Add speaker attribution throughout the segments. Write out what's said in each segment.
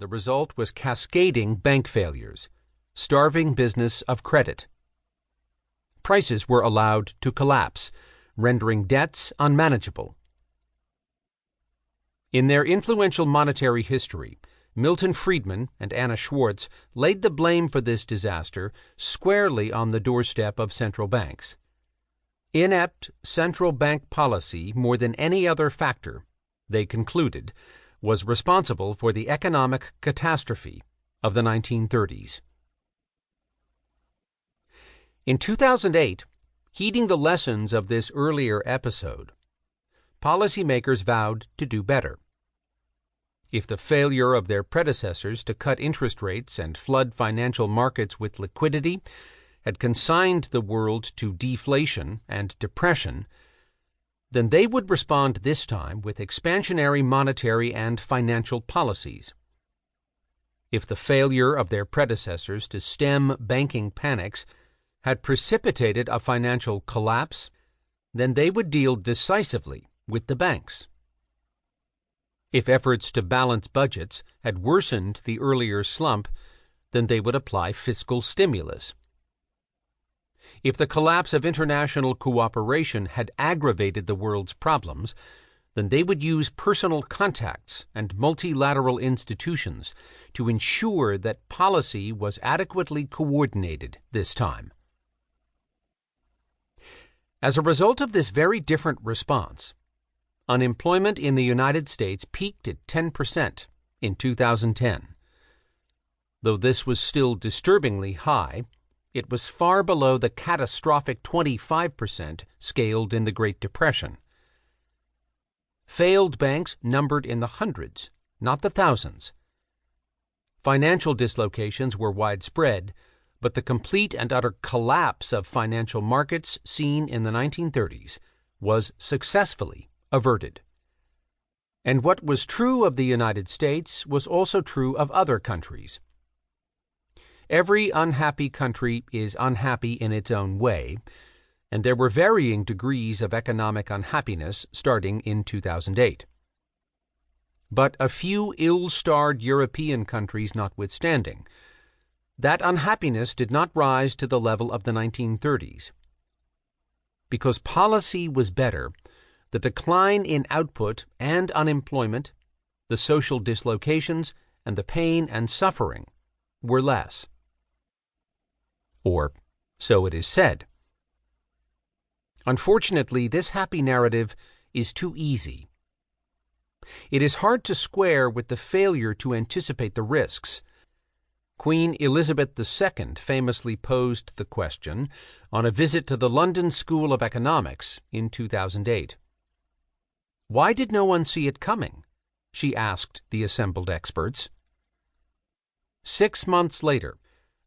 Speaker 1: The result was cascading bank failures, starving business of credit. Prices were allowed to collapse, rendering debts unmanageable. In their influential monetary history, Milton Friedman and Anna Schwartz laid the blame for this disaster squarely on the doorstep of central banks. Inept central bank policy, more than any other factor, they concluded, was responsible for the economic catastrophe of the 1930s. In 2008, heeding the lessons of this earlier episode, policymakers vowed to do better. If the failure of their predecessors to cut interest rates and flood financial markets with liquidity had consigned the world to deflation and depression, then they would respond this time with expansionary monetary and financial policies. If the failure of their predecessors to stem banking panics had precipitated a financial collapse, then they would deal decisively with the banks. If efforts to balance budgets had worsened the earlier slump, then they would apply fiscal stimulus. If the collapse of international cooperation had aggravated the world's problems, then they would use personal contacts and multilateral institutions to ensure that policy was adequately coordinated this time. As a result of this very different response, unemployment in the United States peaked at 10% in 2010. Though this was still disturbingly high, it was far below the catastrophic 25% scaled in the Great Depression. Failed banks numbered in the hundreds, not the thousands. Financial dislocations were widespread, but the complete and utter collapse of financial markets seen in the 1930s was successfully averted. And what was true of the United States was also true of other countries. Every unhappy country is unhappy in its own way, and there were varying degrees of economic unhappiness starting in 2008. But a few ill-starred European countries notwithstanding, that unhappiness did not rise to the level of the 1930s. Because policy was better, the decline in output and unemployment, the social dislocations, and the pain and suffering were less. Or so it is said. Unfortunately, this happy narrative is too easy. It is hard to square with the failure to anticipate the risks. Queen Elizabeth II famously posed the question on a visit to the London School of Economics in 2008. Why did no one see it coming? She asked the assembled experts. 6 months later,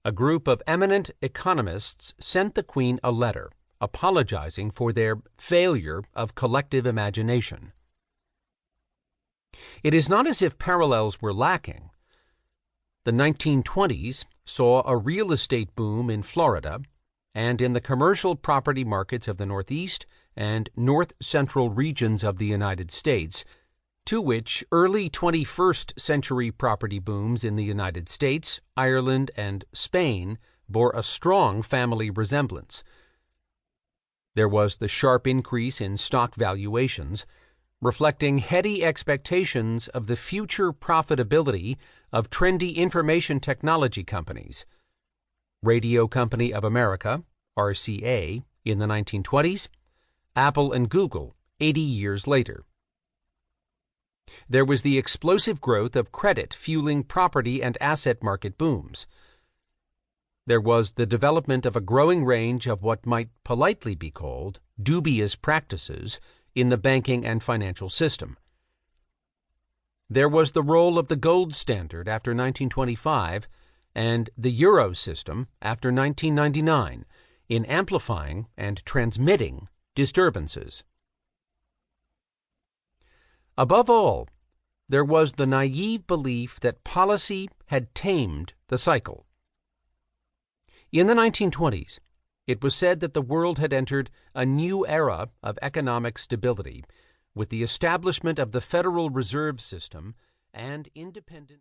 Speaker 1: a group of eminent economists sent the Queen a letter apologizing for their failure of collective imagination. It is not as if parallels were lacking. The 1920s saw a real estate boom in Florida and in the commercial property markets of the Northeast and north-central regions of the United States, to which early 21st century property booms in the United States, Ireland, and Spain bore a strong family resemblance. There was the sharp increase in stock valuations, reflecting heady expectations of the future profitability of trendy information technology companies. Radio Company of America, RCA, in the 1920s, Apple and Google 80 years later. There was the explosive growth of credit fueling property and asset market booms. There was the development of a growing range of what might politely be called dubious practices in the banking and financial system. There was the role of the gold standard after 1925 and the euro system after 1999 in amplifying and transmitting disturbances. Above all, there was the naive belief that policy had tamed the cycle. In the 1920s, it was said that the world had entered a new era of economic stability with the establishment of the Federal Reserve System and independent